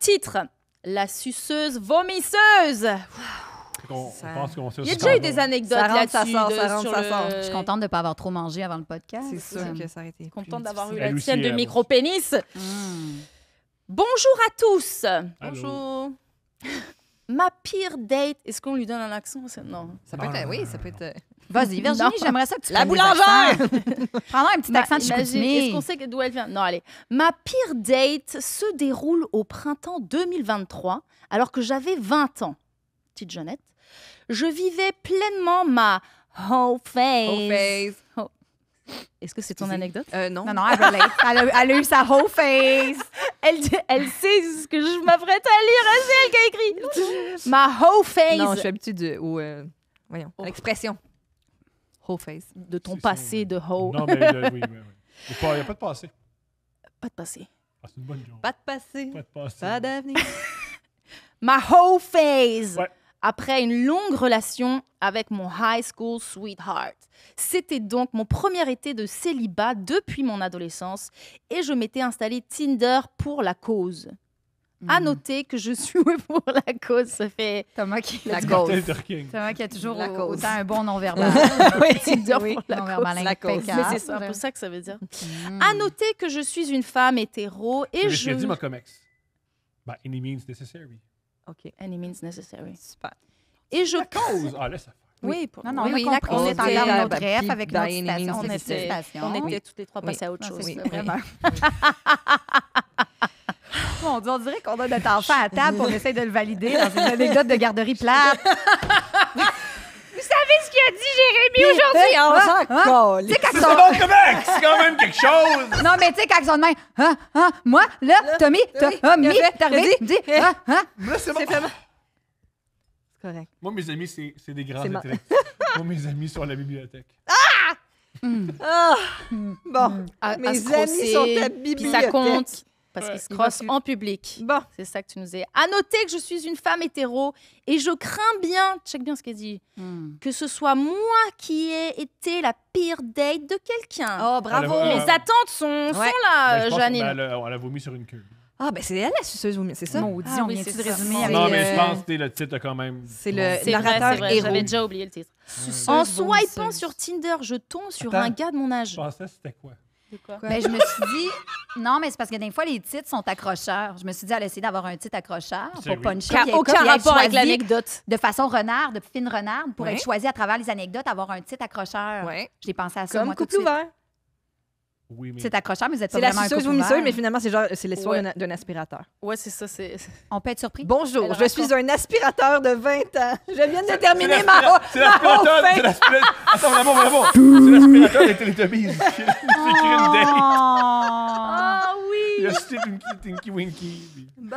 Titre, la suceuse vomisseuse. On pense qu'on sait Il y a aussi déjà eu qu'on des va. anecdotes Ça rentre, là-dessus. ça sort, de- ça rentre, sur ça le- sort. Je suis contente de ne pas avoir trop mangé avant le podcast. C'est sûr que ça aurait été. Contente plus d'avoir eu difficile. la Elle tienne aussi, de elle micro-pénis. Mm. Bonjour à tous. Allô? Bonjour. Ma pire date. Est-ce qu'on lui donne un accent? Non. Ça peut être. Oui, ça peut être. Vas-y, Virginie, Non. j'aimerais ça que tu La prennes des boulangère! accents. Prends un petit accent de Imagine, Chicoutimi. est-ce qu'on sait d'où elle vient? Non, allez. Ma pire date se déroule au printemps 2023, alors que j'avais 20 ans. Petite jeunette. Je vivais pleinement ma whole phase. Au face. Est-ce que c'est ton anecdote? Non. Non, non, elle relate. Elle a eu sa whole face. Elle sait ce que je m'apprête à lire. C'est elle qui a écrit. Ma whole phase. Non, je suis habituée voyons, Oh. l'expression. Whole face. De ton C'est passé ça, de hoe. Non, mais oui. Il n'y a pas de passé. Pas de passé. Ah, c'est une bonne journée. Pas de passé, Pas de passé. pas d'avenir. Ma whole phase. Ouais. Après une longue relation avec mon high school sweetheart. C'était donc mon premier été de célibat depuis mon adolescence et je m'étais installée Tinder pour la cause. À noter que je suis pour la cause, ça fait Thomas qui, La Martin cause. Luther King. Thomas qui a toujours La cause. autant un bon non-verbal. Tinder Oui, pour la non-verbal cause. La cause. impeccable. Mais c'est un peu ça que ça veut dire. Mm. À noter que je suis une femme hétéro et Je je... l'ai dit, moi, comme ex. By any means necessary. OK. Any means necessary. Super. Et je... La cause! Ah, laisse ça faire. Oui, pour... Non, non, Oui, on oui, a la compris. cause. On est en garde Puis, notre ref avec une autre by any citation. means on C'est une était, citation. on était Oui. toutes les trois Oui. passées à autre Non, chose. c'est c'est vrai. vraiment. Mon Dieu, on dirait qu'on a notre enfant à table et on essaie de le valider dans une anecdote de garderie plate. Vous savez ce qu'il a dit, Jérémy, aujourd'hui? On s'en colle. Tu sais, quand C'est ils sont- bon comme ex! C'est quand même quelque chose! Non, mais tu sais, quand ils sont de même, moi, là, Tommy, oui, Tommy, il a fait, t'es arrivé, il me dit, Là, c'est bon. C'est vraiment. C'est correct. Moi, mes amis, c'est des grands C'est ma- intellectuels. Moi, mes amis sont à la bibliothèque. Ah! Bon. À Mes se amis sont à crosser, la puis bibliothèque. ça compte parce qu'ils se Il va crossent plus. en public. Bon. C'est ça que tu nous dis. À noter que je suis une femme hétéro et je crains bien, check bien ce qu'elle dit, que ce soit moi qui ai été la pire date de quelqu'un. Oh, bravo. Ah, Les attentes sont Ouais. là, Ben, je pense Janine. que, ben, elle a vomi sur une queue. Ah, ben c'est elle la suceuse vomie, c'est ça? Maudit, Ah on oui, vient-tu c'est de ça. résumer Non, avec... Non, mais je euh, pense que le titre a quand même. C'est le C'est vrai, narrateur c'est vrai. héros. J'avais déjà oublié le titre. Suceuse En vomisseuse. swipant sur Tinder, je tombe sur Attends. un gars de mon âge. Je pensais que c'était quoi? C'est quoi? Ben, je me suis dit, non, mais c'est parce que des fois, les titres sont accrocheurs. Je me suis dit, elle a essayé d'avoir un titre accrocheur C'est pour oui. puncher. Qui a puis être- aucun puis être rapport avec choisi l'anecdote. de façon renard, de fine renarde, pour Ouais. être choisi à travers les anecdotes, avoir un titre accrocheur. Ouais. J'ai pensé à ça, Comme moi, tout de couple suite. ouvert. Oui, mais. C'est accrocheur, mais vous êtes pas C'est la vraiment un suceuse couple vomisseuse, ouvert. mais finalement, c'est l'histoire Ouais. d'un aspirateur. Ouais, c'est ça. C'est... On peut être surpris? Bonjour, Elle je suis un aspirateur de 20 ans. Je viens de terminer C'est ma l'aspirateur. fin. C'est l'aspirateur. Attends, vraiment. C'est l'aspirateur des Teletubbies. C'est écrit une date. Ah Il y oui! a Tinky Winky. puis- Bon.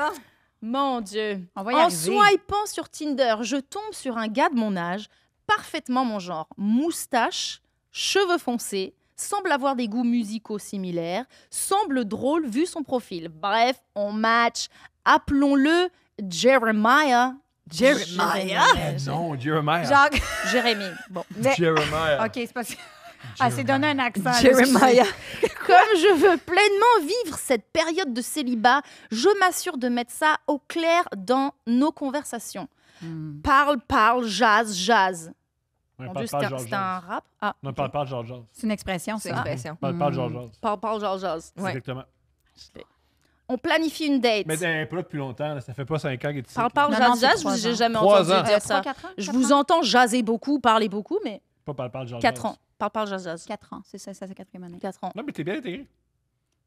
Mon Dieu. On va y En arriver. swipant sur Tinder, je tombe sur un gars de mon âge, parfaitement mon genre. Moustache, cheveux foncés, semble avoir des goûts musicaux similaires, semble drôle vu son profil. Bref, on match. Appelons-le Jeremiah. Jeremiah? Non, Jeremiah. Genre, Jérémy. Bon. Jeremiah. OK, c'est parce que... Ah, c'est donné un accent. là, Jeremiah. Comme je veux pleinement vivre cette période de célibat, je m'assure de mettre ça au clair dans nos conversations. Hmm. Parle, jazz. Ouais, Mon parle Dieu, pas c'était Georges. c'était un rap. Ah, Non, ok. parle Georges. C'est une expression, C'est ça. l'expression. Parle Georges. Parle, jazz. Ouais. Exactement. On planifie une date. Mais t'es pas là depuis longtemps, là. Ça fait pas 5 ans qu'il est ici. Parle, Non, non, c'est jazz, 3 j'ai ans. jamais 3 entendu ans. dire ça. 3-4 ans? Je vous entends jaser beaucoup, parler beaucoup, mais Pas parle Georges. 4 ans. Parle, jazz. 4 ans, c'est ça, c'est la 4e année. 4 ans. Non, mais t'es bien intégré.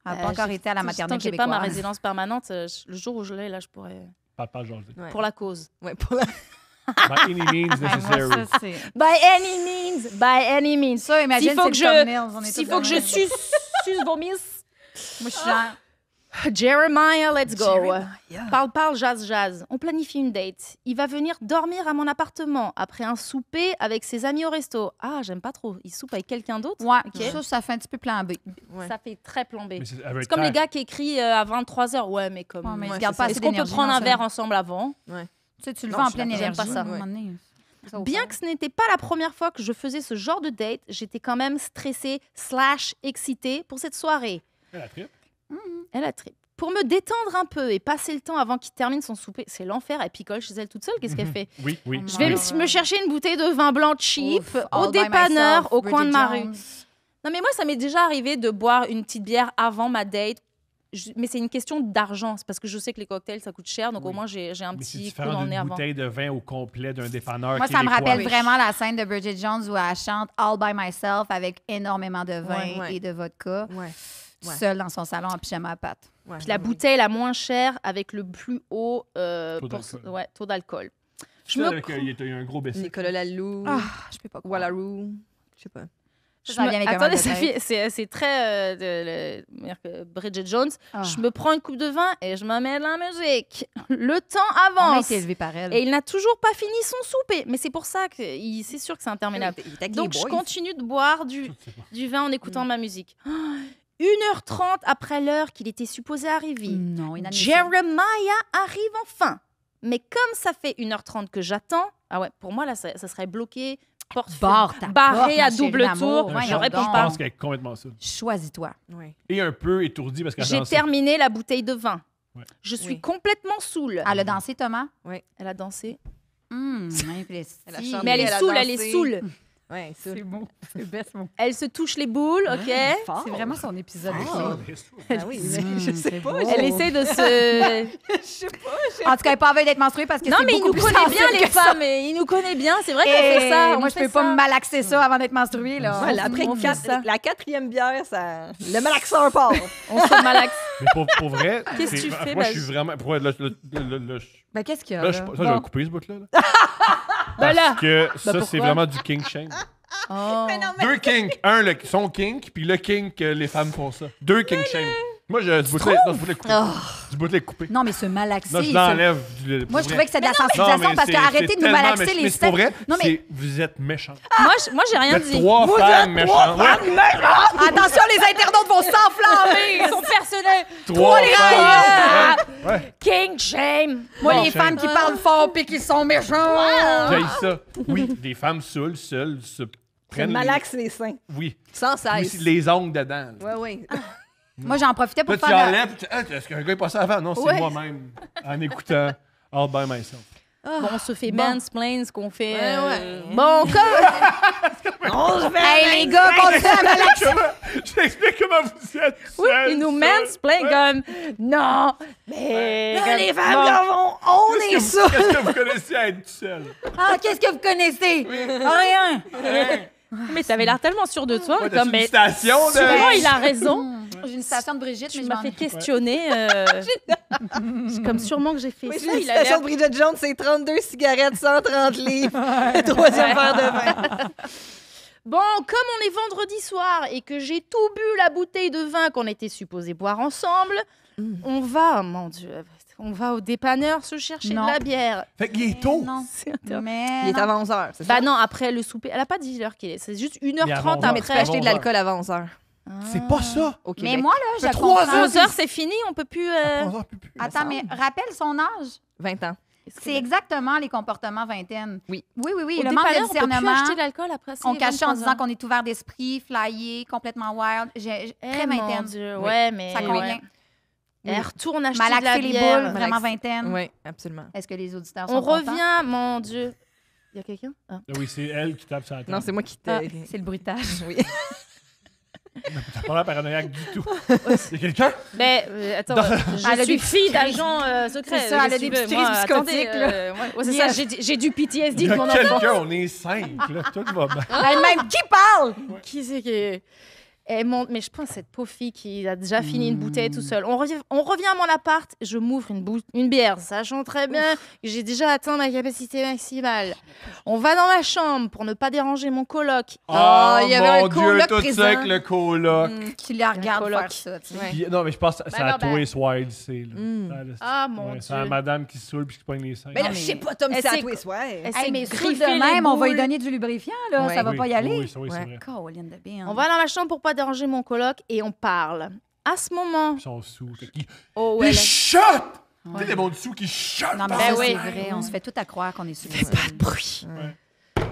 Elle n'a pas encore été à la maternelle Tant que j'ai québécoise. pas ma résidence permanente, le jour où je l'ai, là, je pourrais... Parle Georges. Ouais. Pour la cause. Ouais, pour la... By any means Ah, moi, necessary. ça, c'est... By any means. Ça, imagine, S'il faut c'est que le je- thumbnails, on est S'il tous faut que je dans le même. suce vomisse. Moi, je suis genre... Jeremiah, let's go. Jeremiah. Parle, jazz. On planifie une date. Il va venir dormir à mon appartement après un souper avec ses amis au resto. Ah, j'aime pas trop. Il soupe avec quelqu'un d'autre? Ouais, Ok. ça fait un petit peu plan B. Ouais. Ça fait très plombé. Mais c'est avec C'est comme les tact. gars qui écrivent à 23h. Ouais, mais comme... Ouais, mais Ouais, ils gardent c'est pas ça. assez Est-ce qu'on peut d'énergie prendre dans un ça. verre ensemble avant? Tu sais, tu le Non, fais en je suis pleine d'accord. énergie. J'aime pas ça. à un moment donné. Ça au Bien fond. que ce n'était pas la première fois que je faisais ce genre de date, j'étais quand même stressée / excitée pour cette soirée. La trip. Elle a trip. pour me détendre un peu et passer le temps avant qu'il termine son souper, c'est l'enfer. Elle picole chez elle toute seule. Qu'est-ce qu'elle fait? Oui. Je vais me chercher une bouteille de vin blanc cheap Ouf, au all by dépanneur myself, au coin de ma Bridget rue. Jones. Non, mais moi, ça m'est déjà arrivé de boire une petite bière avant ma date. Mais c'est une question d'argent. C'est parce que je sais que les cocktails, ça coûte cher. Donc, au moins, j'ai un Mais c'est petit coup différent dans le nez d'une avant. bouteille de vin au complet d'un dépanneur Moi, ça me québécois. rappelle vraiment la scène de Bridget Jones où elle chante All by myself avec énormément de vin Ouais. et de vodka, Ouais. Ouais. seule dans son salon en pyjama à pattes. Ouais, Puis la ouais. bouteille la moins chère avec le plus haut taux d'alcool. Je me... Il y a un gros baissé. Nicolas Lalou, Ah, je peux pas croire. Wallaroo, je sais pas. Ça vient avec un Attendez, mal de tête. c'est très Bridget Jones. Ah. Je me prends une coupe de vin et je me mets de la musique. Le temps On a avance. été élevé par elle. Et il n'a toujours pas fini son souper. Mais c'est pour ça que c'est sûr que c'est interminable. Il était avec Donc, les je boys. continue de boire du vin en écoutant ma musique. 1h30 après l'heure qu'il était supposé arriver, Non, inadmissible. Jeremiah arrive enfin. Mais comme ça fait 1h30 que j'attends, ah ouais, pour moi, là, ça serait bloqué, porte Barre ta barré porte, à ma chérie double d'amour. tour. Voyons Je réponds donc. Je pas. pense qu'elle est complètement saoule. Choisis-toi. Ouais. Et un peu étourdie parce qu'elle J'ai dansait. terminé la bouteille de vin. Ouais. Je suis Oui. complètement saoule. Elle a dansé, Thomas? Elle a dansé. Elle a chanté. Mais elle est elle a saoule, elle dansé. est saoule. Ouais, ça. beau. C'est le best mot. Elle se touche les boules, ok? Fort. C'est vraiment son épisode. Ah. Ah oui, mais je sais pas. Elle essaie de se... Je sais pas. En tout cas, elle n'est pas en veille d'être menstruée parce que Non, c'est mais il beaucoup nous plus connaît bien, sensible les que ça. femmes. Et il nous connaît bien. C'est vrai qu'on fait ça. Moi, je peux pas me malaxer ça avant d'être menstruée. Là. Voilà, après on fait ça. la quatrième bière, ça... le malaxeur part. On se malaxe. Mais pour vrai, Qu'est-ce que c'est- tu fais, moi, je suis Baz? vraiment. Pour vrai, là, Ben, qu'est-ce qu'il y a? là, Là, ça, je vais le couper, ce bout-là. là. Ben là. Parce que ça, pourquoi? c'est vraiment du king shame. Oh. Deux kinks. Un, son kink, puis le kink que les femmes font ça. Deux king shame. Moi, je ce bout-là est coupé. Ce bout-là est coupé. Non, mais se malaxer. Non, je se- l'enlève. Moi, je trouvais que c'est de la Non, sensibilisation mais parce que c'est- arrêtez c'est de nous tellement malaxer méchant. les Mais c'est pour vrai, seins. Non, mais vous êtes méchants. Moi, j'ai rien Vous êtes dit. trois femmes méchantes. Ouais, attention, les internautes vont s'enflammer. Son personnel. trois les femmes. Ouais. King shame. Moi, Bon, les shame. femmes qui parlent fort puis qui sont méchants. J'ai ça. Oui, des femmes saoules, seules, se Elle prennent. malaxe les seins. Oui. Sans Oui, cesse. les ongles dedans. là. Ouais, ouais. Moi, j'en profitais pour Là, tu faire... enlèves, tu dis, est-ce qu'un gars est passé avant? Non, c'est Ouais. moi-même, en écoutant All by Myself. Bon, on se fait Bon. mansplain ce qu'on fait. Ouais, ouais. Bon, comme. On se fait Hey, les gars, continuez à malaxer. Je t'explique comment vous êtes. Oui, seul, ils nous seul. mansplain comme. Non, mais. Là, comme- les femmes, bon. là, on est Qu'est-ce ça. qu'est-ce que vous connaissez à être seul? Ah, qu'est-ce que vous connaissez? Rien. Mais t'avais l'air tellement sûr de toi. Ouais, comme, t'as une mais citation de... sûrement, il a raison. J'ai une citation de Brigitte, mais Tu je m'as m'en... fait questionner. C'est comme sûrement que j'ai fait Oui, ça. c'est Il la a l'air. citation de Bridget Jones, c'est 32 cigarettes, 130 livres, le troisième verre de vin. Bon, comme on est vendredi soir et que j'ai tout bu la bouteille de vin qu'on était supposé boire ensemble, on va, mon Dieu, on va au dépanneur se chercher Non. de la bière. Fait qu'il est tôt. Non. C'est interdit. Mais Il est non. avant 11h, c'est ça? Bah non, après le souper. Elle a pas dit l'heure qu'il est. C'est juste Mais avant 1h30 11h. Mais tu peux après. acheter de l'alcool avant 11h C'est pas ça. au Mais Québec. moi, là, fait je 3 comprends. heures, 11h, c'est fini, on peut plus. 11h, plus plus. Attends, mais rappelle son âge. 20 ans. C'est exactement les comportements vingtaine. Oui. Oui, oui, oui. Au Le manque de dépanneur, on peut plus discernement. acheter de l'alcool après. On c'est cachait en 23 disant heures. qu'on est ouvert d'esprit, flyé, complètement wild. Très Mon vingtaine. Dieu, Oui. ouais, mais. Ça convient. ouais. Elle retourne acheter de la Malaxer les bière. boules, vraiment Malaxer. vingtaine. Oui, absolument. Est-ce que les auditeurs sont On contents? revient, mon Dieu. Il y a quelqu'un? Ah. Ah oui, c'est elle qui tape sur la table. Non, c'est moi qui te... Ah, c'est le bruitage. Oui. T'as pas l'air paranoïaque du tout. C'est quelqu'un? Ben, attends, Elle a je suis des fille d'agent secret. C'est ça, elle a qu'est-ce que des tu veux? petites Moi, crises attendez, psychotiques, là. ouais, c'est Yes. ça, j'ai du PTSD Il y de a mon enfant. quelqu'un, on est 5, là. Tout va bien. Elle-même, qui parle? Qui c'est qui... Elle monte, mais je pense cette pauvre fille qui a déjà fini une bouteille tout seul. On revient à mon appart, je m'ouvre une bière, sachant très bien que j'ai déjà atteint ma capacité maximale. On va dans ma chambre pour ne pas déranger mon coloc. Oh, il y avait mon un Dieu, coloc tout présent. ça avec le coloc. Tu la regardes coloc. faire ça, tu sais. Ouais. Puis, non, mais je pense que c'est Ben à non, ben- Twist Wild, c'est. là. Ah, mon C'est la Dieu. madame qui se saoule puis qui pogne les seins. Mais là, mais- je sais pas, Tom, Elle c'est à s'est- toi, ouais. Elle Hey, s'est mais griffée de les même, on va lui boules. donner du lubrifiant, là. Ouais. Ça va pas y aller. Oui, c'est Ouais. vrai. Caroline de bien. On va dans ma chambre pour pas déranger mon coloc et on parle. À ce moment, Ils sont sous. oh Ils ouais, chutent! Tu sais, les bons dessous qui chutent! Non, mais Ben ça, oui. c'est vrai. On se fait tout à croire qu'on est sur pas de bruit. Ouais.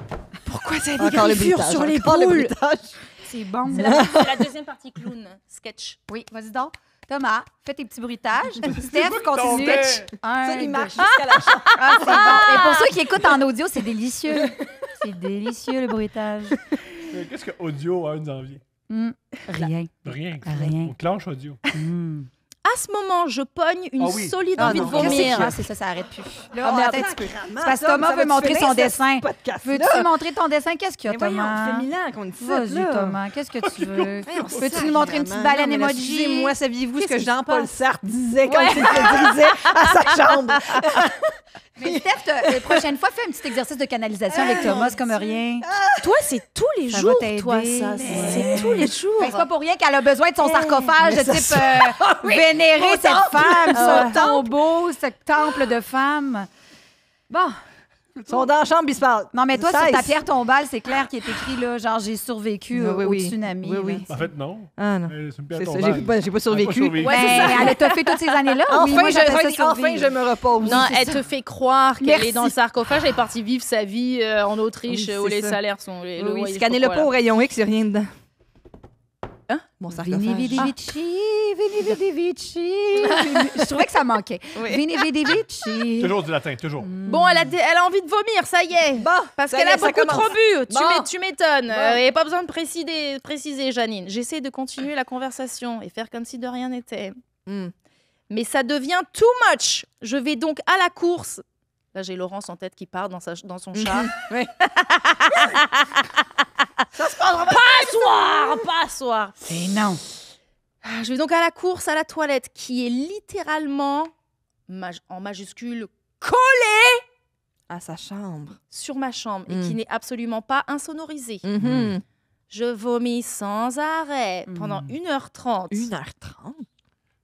Pourquoi t'as des Encore le griffures bruitage, sur les encore le boules? bruitage. C'est bon. C'est la deuxième partie clown, sketch. Oui, vas-y donc. Thomas, fais tes petits bruitages. Steph, continue. tombait. Ça, il marche Ah, jusqu'à la chambre. c'est bon. Et pour ceux qui écoutent en audio, c'est délicieux. C'est délicieux, le bruitage. Qu'est-ce que audio a nous envie? Rien. Rien. Rien. On clenche audio. À ce moment, je pogne une Ah oui. solide Ah envie de non, vomir. Ah, c'est ça, ça arrête plus. Là, Ah, mais attends attends, un petit peu. sacrément, C'est parce que Tom, Thomas ça veut va-tu montrer finir, son ce dessin. podcast-là? Veux-tu montrer ton dessin? Qu'est-ce qu'il y a, Mais voyons, ça fait Thomas? 1000 ans qu'on dit ça. Vas-y, là. Thomas, qu'est-ce que tu veux? Voyons, Veux-tu nous montrer une petite sacrément. baleine Non, mais là, emoji? excusez-moi, saviez-vous ce Qu'est-ce que qui Jean-Paul se passe? Sartre disait quand Ouais. il se dirigeait à sa chambre? Mais Steph, la prochaine fois, fais un petit exercice de canalisation avec Thomas, comme rien. Toi, c'est tous les Ça va jours, t'aider. toi, ça. Mais- C'est tous les jours. Ben, c'est pas pour rien qu'elle a besoin de son sarcophage mais de ça type vénérer Au cette temple. femme, Ah, ce tombeau, ce temple de femme. Bon. Ils sont dans la chambre, ils se parlent. Non, mais toi, sur 16. ta pierre tombale, c'est clair qu'il est écrit, là, genre, j'ai survécu Oui, au oui. tsunami. Oui, oui. là. En fait, non. Ah non. C'est une pierre C'est ça, tombale. j'ai pas survécu. Elle a pas Ben, elle a toffé toutes ces années-là. Enfin, oui, moi, j'appelle ça enfin, survivre. je me repose. Non, elle te fait croire qu'elle Merci. est dans le sarcophage. Elle est partie vivre sa vie en Autriche Oui, où c'est les ça. salaires sont. Le loyer, je sais Scannez-le quoi, pas là. au rayon X, il n'y a rien dedans. Hein? Mon Vini sarcophage. Vidi Vici, Vini Vidi Vici. Je trouvais que ça manquait. Oui. Vini Vidi Vici. Toujours du latin, toujours. Bon, elle a envie de vomir, ça y est. Bon, Parce ça qu'elle y est, a ça beaucoup commence. trop bu. Bon. Tu m'étonnes. Bon. Il n'y a pas besoin de préciser, Janine. J'essaie de continuer la conversation et faire comme si de rien n'était. Hmm. Mais ça devient too much. Je vais donc à la course. Là, j'ai Laurence en tête qui part dans son char. Oui. Pas à soir. Et non. Je vais donc à la course à la toilette qui est littéralement, en majuscule, collée À sa chambre. sur ma chambre et Mm. qui n'est absolument pas insonorisée. Mhm. Je vomis sans arrêt pendant 1h30. 1h30.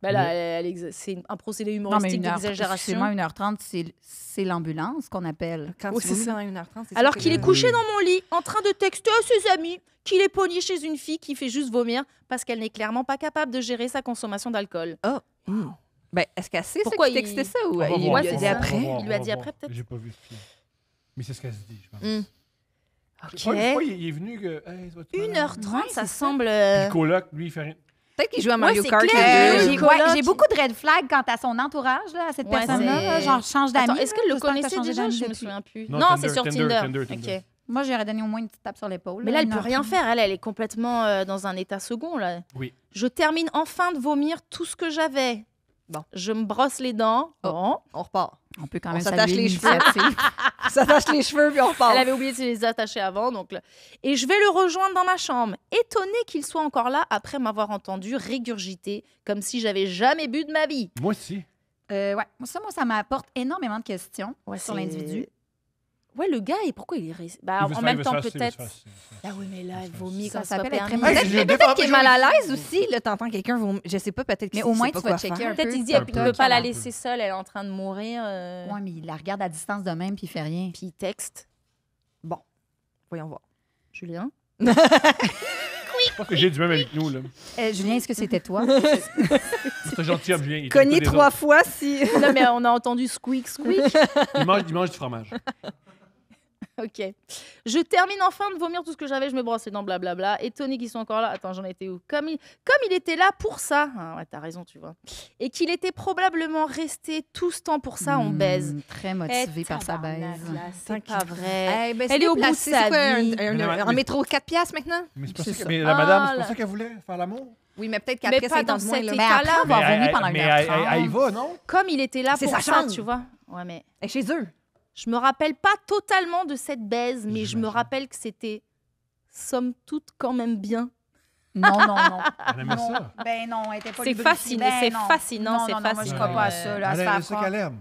Ben là, c'est un procédé humoristique d'exagération. 1h30, c'est l'ambulance qu'on appelle. Quand Oui, tu c'est vomis ça. pendant 1h30, c'est Alors sûr que qu'il est le- couché dans mon lit, en train de texter à ses amis qu'il est pogné chez une fille qui fait juste vomir parce qu'elle n'est clairement pas capable de gérer sa consommation d'alcool. Hmm. Ben, est-ce qu'elle sait Pourquoi ça qu'il textait ça ou On va il voir, ouais, lui a c'est dit ça. après? Il lui a dit après, peut-être? J'ai pas vu ce film. Mais c'est ce qu'elle se dit, je pense. Hmm. Ok. Pas une fois, il est venu que. Hey, ça va-tu mal? 1h30, Ouais, ça c'est ça. semble. Puis le coloc, lui, il fait rien. Peut-être qu'il joue à Mario c'est Kart. clair. les deux. Le coloc. J'ai beaucoup de red flags quant à son entourage, là, à cette Ouais, personne-là. c'est- là, genre, change d'amis. Attends, est-ce qu'elle le J'espère que t'as connaissait changé déjà? d'amis Je me depuis. souviens plus. Non, Non, Tinder, c'est sur Tinder, Tinder. Tinder. Ok. Moi, j'aurais donné au moins une petite tape sur l'épaule. Mais là, elle peut 1h30. rien faire. Elle est complètement dans un état second. Là. Oui. Je termine enfin de vomir tout ce que j'avais. Bon. Je me brosse les dents. Oh. Bon. On repart. On peut quand On même s'attache saluer les cheveux. l'initiative. Ça tâche les cheveux, puis on repart. Elle avait oublié de se les attacher avant. Donc là. Et je vais le rejoindre dans ma chambre, étonné qu'il soit encore là après m'avoir entendu régurgiter comme si j'avais jamais bu de ma vie. Moi aussi. Ouais. Ça m'apporte énormément de questions Ouais, sur c'est- l'individu. Ouais, le gars, et pourquoi il est resté bah, Il veut En se même faire- temps, il veut se faire- peut-être. il veut se faire- Ah oui, mais là, elle vomit Ça quand c'est pas s'appelle être permis. très Hey, je Peut-être défends qu'il est pas, mal à je- l'aise aussi. Là, t'entends quelqu'un, je sais pas, peut-être qu'il Mais au moins, sait pas tu vas quoi checker faire. un Peut-être peu. il se dit, Un elle peu. peut pas la Un peu. laisser seule, elle est en train de mourir. Ouais, mais il la regarde à distance de même puis il fait rien. Puis il texte. Voyons voir. Julien. Je pense que j'ai du même avec nous, là. Julien, est-ce que c'était toi? C'est gentil, homme, Julien. Il Cogner t'écoute des 3 autres. fois si. Non, mais on a entendu squeak, squeak. Il mange du fromage. Ok. Je termine enfin de vomir tout ce que j'avais, je me brosse les dents, blablabla. Étonné qu'ils soient encore là. Attends, j'en étais où? Comme il était là pour ça. Ah, ouais, t'as raison, tu vois. Et qu'il était probablement resté tout ce temps pour ça, on baise. Très motivé Eh, par sa tabarnak, baise. là, C'est pas vrai. Eh ben, Elle c'est est au bout de déplacé. sa C'est quoi, vie. Mais- un métro 4 piastres maintenant? Mais, c'est pas C'est ça ça. que- mais la madame, Ah, c'est pas là. ça qu'elle voulait, faire l'amour? Oui, mais peut-être Mais qu'après, pas c'est dans dans moins. cet Là. Mais après état-là. avoir vomi pendant mais 1h30. elle y va, non? Comme il était là C'est pour sa ça, chambre. tu vois. Ouais, mais Et chez eux. je me rappelle pas totalement de cette baise, mais je me J'imagine. rappelle que c'était somme toute quand même bien. Non, non, non. Elle aimait Non. ça. Ben non, elle était pas C'est lubrifiée. fascinant, Ben c'est non. fascinant, Non, c'est non, non, moi, je fascinant. crois pas à ça. Là, à se Elle faire aime ça croire. qu'elle aime.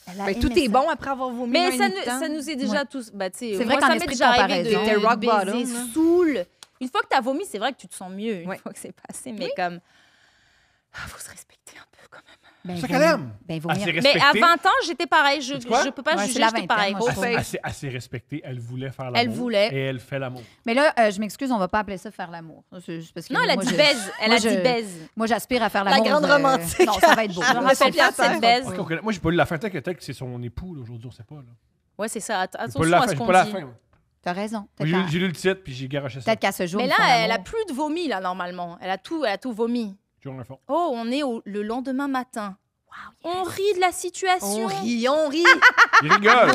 Elle a Ben, aimé tout est ça. bon après avoir vomi. Mais un ça, mi-temps. ça nous est déjà Ouais. tous. Bah, tu sais, C'est moi, vrai qu'en ça m'est esprit de déjà arrivé comparaison, t'es rock baiser bottom, là. saoul. Une fois que t'as vomi, c'est vrai que tu te sens mieux. Une Ouais. fois que c'est passé, mais comme. Faut se respecter un peu quand même. Ben, C'est ça qu'elle vomir- aime. Ben, Elle vomir. s'est Mais à respectée. 20 ans, j'étais pareil. Je C'est quoi? peux pas Ouais, c'est juger, la j'étais vingtaine, pareil. moi, je trouve. Elle s'est respectée. Elle voulait faire l'amour. Elle voulait. Et elle fait l'amour. Mais là, je m'excuse, on va pas appeler ça faire l'amour. C'est juste parce que Non, elle a moi, dit je- baise. Elle moi, a dit je- baise. Moi, j'aspire à faire La l'amour. grande romantique. Non, ça va être beau. Je me rappelle pas de cette baise. Ok, ok, moi, j'ai pas lu la fin. Peut-être que c'est son époux, là, aujourd'hui, on sait pas. Là. Ouais, c'est ça. J'ai Attention pas lu la à fin. ce J'ai qu'on pas la dit. fin. moi. T'as raison. Moi, Peut-être J'ai lu le titre, puis j'ai garoché ça. qu'à ce jour, Mais ils là, font elle a l'amour. plus de vomi, là, normalement. Elle a tout vomi. Toujours un fond. Oh, on est le lendemain matin. On rit de la situation. On rit. Il rigole.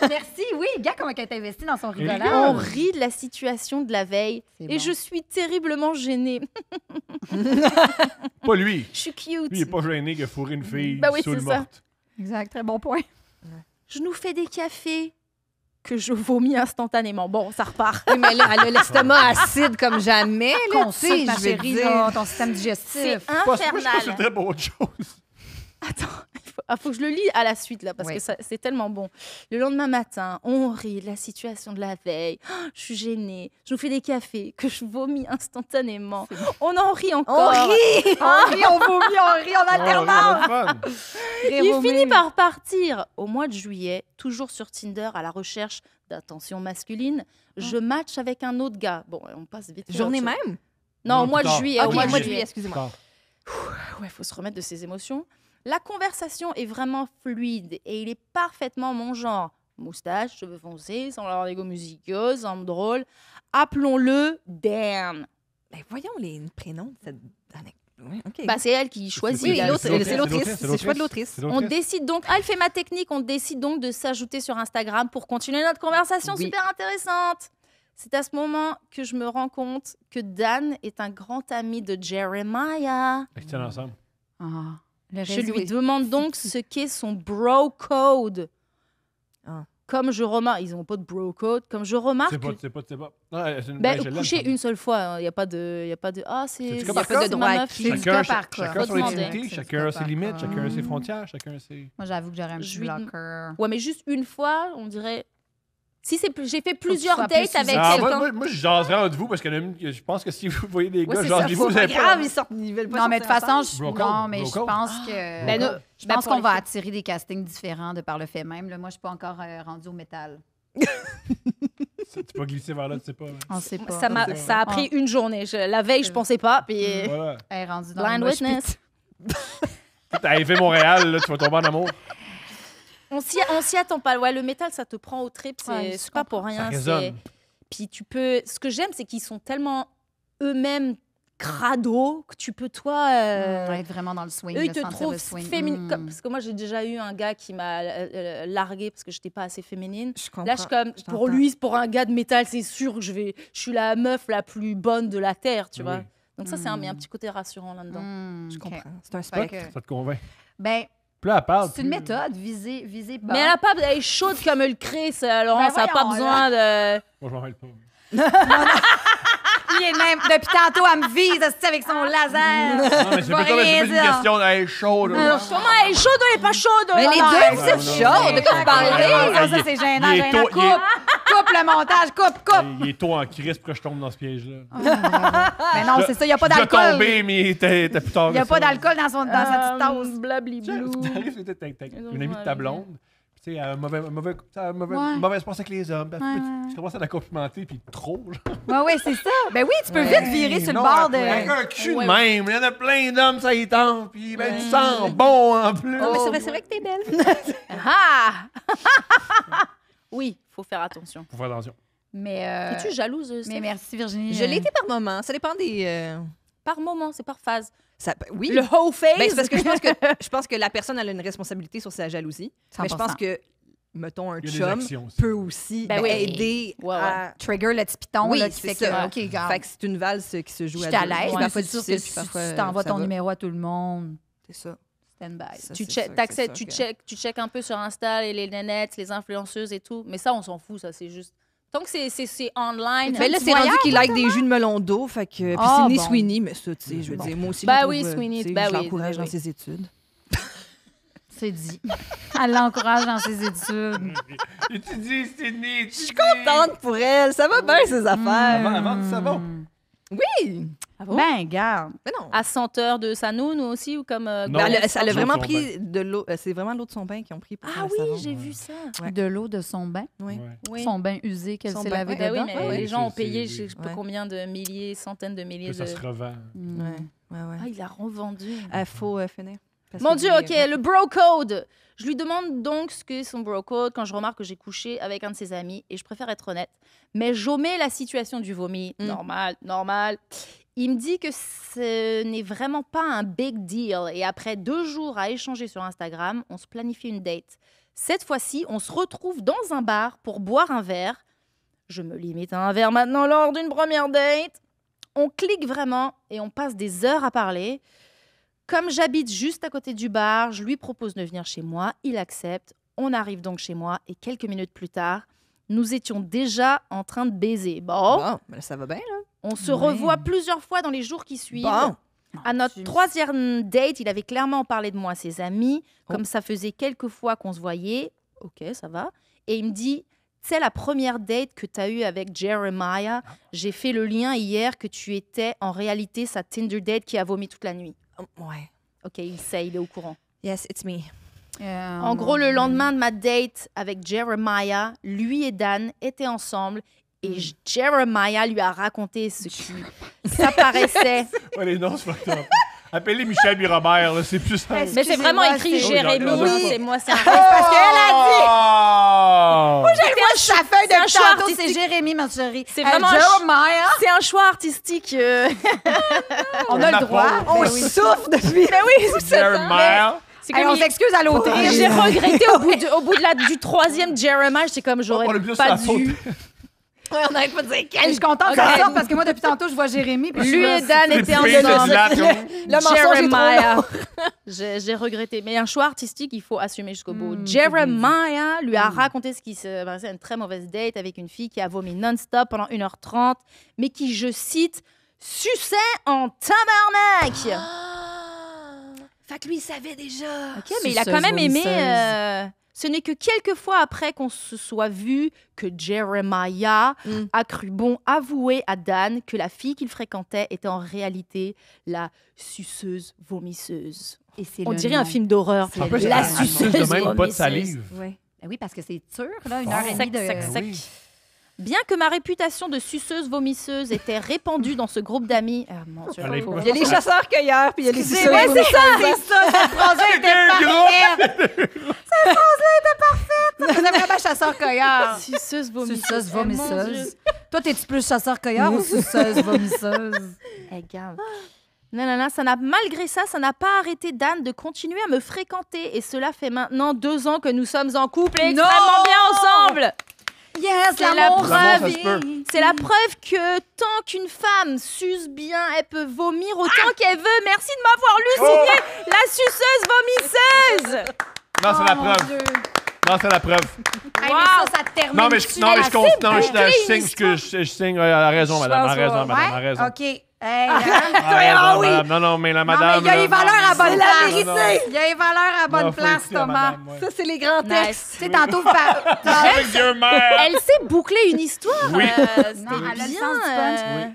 Merci, oui. Gars, comment elle est investie dans son Il rigolage. On rit de la situation de la veille. C'est Et bon. je suis terriblement gênée. Pas lui. Je suis cute. Lui, il est pas gêné qu'il a fourré une fille Bah oui, saoule c'est ça. morte. Exact, très bon point. Je nous fais des cafés que je vomis instantanément. Bon, ça repart. Oui, mais là, elle a l'estomac acide comme jamais. Là, tu sais, Consulte, ma je veux chérie, dire. là, ton système C'est digestif. Moi, je infernal. consulterais pour autre chose. Attends, faut que je le lis à la suite, là, parce Oui. que c'est tellement bon. Le lendemain matin, on rit de la situation de la veille. Oh, je suis gênée. Je nous fais des cafés que je vomis instantanément. On en rit encore. On rit! On rit, on vomit, on rit en alternance. Fun. Il finit par partir. Au mois de juillet, toujours sur Tinder, à la recherche d'attention masculine, je match avec un autre gars. Bon, on passe vite. fait Journée à autre chose. même? Non, au Non, mois plus de tard. juillet. Ok, Au mois de mois de juillet. juillet, excusez-moi. Ouais, faut se remettre de ses émotions. La conversation est vraiment fluide et il est parfaitement mon genre. Moustache, cheveux foncés, sans avoir des goûts musicaux, semble drôle. Appelons-le Dan. Ben, voyons les prénoms de cette... Oui, OK. Bah, c'est elle qui choisit. oui, Dan. l'autre, C'est l'autrice, c'est l'autrice. c'est C'est le choix de l'autrice. C'est On l'autrice. décide donc, elle fait ma technique, on décide donc de s'ajouter sur Instagram pour continuer notre conversation Oui. super intéressante. C'est à ce moment que je me rends compte que Dan est un grand ami de Jeremiah. Ils tiennent ensemble. Ah, le Je réseau lui est- demande donc ce qu'est son bro code. Ah. Comme je remarque, ils n'ont pas de bro code. Comme je remarque, C'est pas. Non, c'est une- ben, je l'aime, coucher ça. une seule fois, il n'y a pas de ah c'est C'est-tu y a comme pas par de cas? droit C'est meuf. du cas Chacun, par cas. chacun Faut son demander. intimité, C'est chacun du a cas ses par limites, cas. chacun a ses frontières, chacun a ses... Moi, j'avoue que j'aurais un Je petit lui- blocker. Ouais, mais juste une fois, on dirait. Si c'est j'ai fait tu plusieurs sois dates plus avec Ah, quelqu'un. moi, je jaserais entre vous parce que je pense que si vous voyez des Ouais, gars, c'est ça, jasez-vous, faut vous pas avez pas... grave, ils veulent pas Non, mais de toute sortir façon, ensemble. Bro code, non, mais bro je code. pense que. Ben, nous, Je ben, pense pour qu'on les va filles. attirer des castings différents de par le fait même. Là, moi, je suis pas encore rendue au métal. Tu peux glisser vers là, tu sais pas. On sait pas. Ça a pris une journée. La veille, je pensais pas. Puis Voilà. Elle est rendue dans blind le mosh pit. witness. T'as arrivé Montréal, là, tu vas tomber en amour. On s'y attend pas. Ouais, le métal, ça te prend au trip. Ouais, C'est je pas pour Ça rien. résonne. Puis tu peux. Ce que j'aime, c'est qu'ils sont tellement eux-mêmes crado que tu peux toi. Être vraiment dans le swing. Eux, ils de te sentir trouvent le swing. féminine. Parce que moi, j'ai déjà eu un gars qui m'a largué parce que j'étais pas assez féminine. Je comprends. Là, je suis comme, je pour t'entends. lui, pour un gars de métal, c'est sûr que je suis la meuf la plus bonne de la terre, tu Oui. vois. Donc ça, c'est il y a un petit côté rassurant là-dedans. Je OK. comprends. C'est un Fait spot. que- Ça te convainc. Ben, Puis là, elle parle. c'est une plus- méthode. Viser bas. Mais elle est chaude comme le Chris, Laurent. Ben ça n'a pas voyons, besoin de... Moi, je m'en mêle pas. Il est même, depuis tantôt, elle me vise esti, avec son laser. Non, mais c'est Je pas vais comme rien c'est une dire. question d'être chaude. là. Comment elle est chaude ou elle est pas chaude? Mais les Non, deux, non, vous êtes chaudes. De quoi vous parlez? Ça, c'est gênant. il est Gênant. tôt- il est- Coupe le montage. Coupe. Il est tôt en crise pour que je tombe dans ce piège-là. Mais non, c'est ça. Il n'y a pas Je suis déjà d'alcool. tombé, mais t'es plus tard. Il n'y a que pas ça. d'alcool dans sa petite tasse. Blabliblou. T'arrives, t'as une amie de ta blonde. Tu sais, elle a un Ouais. mauvais espace avec les hommes. Puis Ouais, tu commences à la complimenter, puis trop. Oui, c'est ça. Ben oui, tu peux vite virer sur le bord de. Avec un cul de Ouais. même. Il y en a plein d'hommes, ça y tente. Puis ben, tu sens bon en plus. Oh, mais c'est vrai que t'es belle. Ah! Oui, faut faire attention. Faut faire attention. Mais. Es-tu jalouse, Mais Steph? merci, Virginie. Je l'ai été par moment. Ça dépend des... Par moment, c'est par phase. Oui. Le whole phase. Ben, c'est parce que je pense que la personne elle a une responsabilité sur sa jalousie. Mais je 100%. pense que, mettons, un Il y a des chum actions aussi. peut aussi Ben oui. aider Ouais, à... Trigger le petit piton Oui, là, qui c'est fait ça. que. OK, garde. Fait que c'est une valse qui se joue Je à suis à deux. l'aise. Puis mais parfois c'est sûr difficile, que puis si parfois, tu t'envoies ça ton va. numéro à tout le monde, C'est ça. stand by. Ça, Tu c'est check, sûr que t'accèdes, c'est tu sûr que- check un peu sur Insta les nénettes, les influenceuses et tout. Mais ça, on s'en fout, ça, c'est juste. Tant que c'est online. Mais là, petit c'est rendu voyage, qu'il like des jus de melon d'eau. Fait que... Puis Ah, c'est né bon. Sweeney, mais ça, tu sais, je veux dire, moi aussi, Ben je le oui, trouve, Sweeney, tu sais, ben je oui, l'encourage ben dans oui. ses études. C'est dit. Elle l'encourage dans ses études. Étudie, Sydney. Je suis contente pour elle. Ça va bien, ses affaires. Avant du savon. Oui. Ben, garde. Mais non. À senteur de Sanoun aussi, ou comme. Non. Ben, elle a L'eau de vraiment son pris de l'eau. C'est vraiment l'eau de son bain qu'ils ont pris pour faire Ah le oui, savon. j'ai vu ça. Ouais. De l'eau de son bain. Oui. Ouais. Oui. Son bain usé qu'elle Son s'est bain, lavé ouais. Ben oui, dedans. mais ouais. les gens ont payé, C'est- je sais pas ouais. combien de milliers, centaines de milliers Que ça de. se revend. Mm. Ouais, ouais, Ah, ouais. il a revendu. Faut finir. Mon Dieu, OK, le bro code. Je lui demande donc ce qu'est son bro code quand je remarque que j'ai couché avec un de ses amis et je préfère être honnête. Mais j'omets la situation du vomi. Normal. Il me dit que ce n'est vraiment pas un big deal. Et après 2 jours à échanger sur Instagram, on se planifie une date. Cette fois-ci, on se retrouve dans un bar pour boire un verre. Je me limite à un verre maintenant lors d'une première date. On clique vraiment et on passe des heures à parler. Comme j'habite juste à côté du bar, je lui propose de venir chez moi. Il accepte. On arrive donc chez moi et quelques minutes plus tard, nous étions déjà en train de baiser. Bon, ben ça va bien, là. on se revoit plusieurs fois dans les jours qui suivent. Bon. À notre 3e date, il avait clairement parlé de moi à ses amis. Comme ça faisait quelques fois qu'on se voyait. OK, ça va. Et il me dit, tu sais, la première date que tu as eue avec Jeremiah, j'ai fait le lien hier que tu étais en réalité sa Tinder date qui a vomi toute la nuit. Ouais. OK, il sait, il est au courant. Yes, it's me. En gros, le lendemain de ma date avec Jeremiah, lui et Dan étaient ensemble et Jeremiah lui a raconté ce qui s'apparaissait. Ouais, les noms, c'est pas top. Appelez Michel Birobert, là, c'est plus simple. Mais c'est vraiment écrit Excusez-moi, Jérémy. oui. C'est moi, c'est un Parce qu'elle a dit... Oh! Moi, sa feuille c'est un de choix tantôt, artistique. C'est Jérémy, ma chérie. C'est vraiment un Jeremiah. C'est un choix artistique. On a Ma le droit. pauvre. On Ben souffle depuis. Mais oui, c'est ça. Jeremiah. C'est Hey, comme on s'excuse à l'autrice. J'ai regretté au bout du 3e Jeremiah, j'étais comme j'aurais On a bien pas sur la dû. faute. Ouais, on n'arrête pas de dire Hey, je quel. suis contente de ça parce que moi, depuis tantôt, je vois Jérémy. puis je suis Lui là, et Dan Les étaient filles de ensemble. Zlatan. Le mensonge est trop Jeremiah. long. J'ai regretté. Mais un choix artistique, il faut assumer jusqu'au bout. Jeremiah lui a raconté ce qui se passait une très mauvaise date avec une fille qui a vomi non-stop pendant 1h30, mais qui, je cite, suçait en tabarnak. Fait que lui, il savait déjà. OK, mais il a quand même aimé. Ce n'est que quelques fois après qu'on se soit vu que Jeremiah a cru bon avouer à Dan que la fille qu'il fréquentait était en réalité la suceuse vomisseuse. Et c'est On le dirait un nom. film d'horreur. En plus, La elle suce suceuse de même, pas de vomisseuse. salive. Ouais. Ben oui, parce que c'est sûr, là, 1 Oh. heure et demie de... Sec. Oui. Bien que ma réputation de suceuse vomisseuse était répandue dans ce groupe d'amis... Ah, mon Dieu, Allez, faut- Il y a les chasseurs-cueilleurs, puis il y a les C'est suceurs. vrai, c'est ça, cette phrase-là était Deux parfaite. C'est vraiment chasseur-cueilleur. Suceuse vomisseuse. Suceuse Eh, mon Dieu. vomisseuse. Toi, t'es-tu plus chasseur-cueilleur ou suceuse vomisseuse? Eh, garde. Non, malgré ça, ça n'a pas arrêté Dan de continuer à me fréquenter. Et cela fait maintenant 2 ans que nous sommes en couple et Non! extrêmement bien ensemble. Yes, C'est la l'amour! preuve. L'amour, ça se peut. C'est la preuve que tant qu'une femme suce bien, elle peut vomir autant qu'elle veut. Merci de m'avoir lu signé la suceuse vomisseuse. Non, c'est la Oh, mon preuve. Dieu. Non, c'est la preuve. Hey, Wow. mais ça termine. Non, mais je signe, je signe. Elle a raison, madame. Elle a raison, madame. Elle a raison. OK. Hey, Elle a raison, madame. Non, mais la madame. il y a les valeurs à bonne là, place. non, non, non. Il y a les valeurs à bonne Non, faut place, écouter la Thomas. madame, ouais. Ça, c'est les grands textes. Nice. Tu sais, tantôt, Avec Dieu, mère. Elle sait boucler une histoire. Oui. C'était Non, elle a le bien, sens du punch.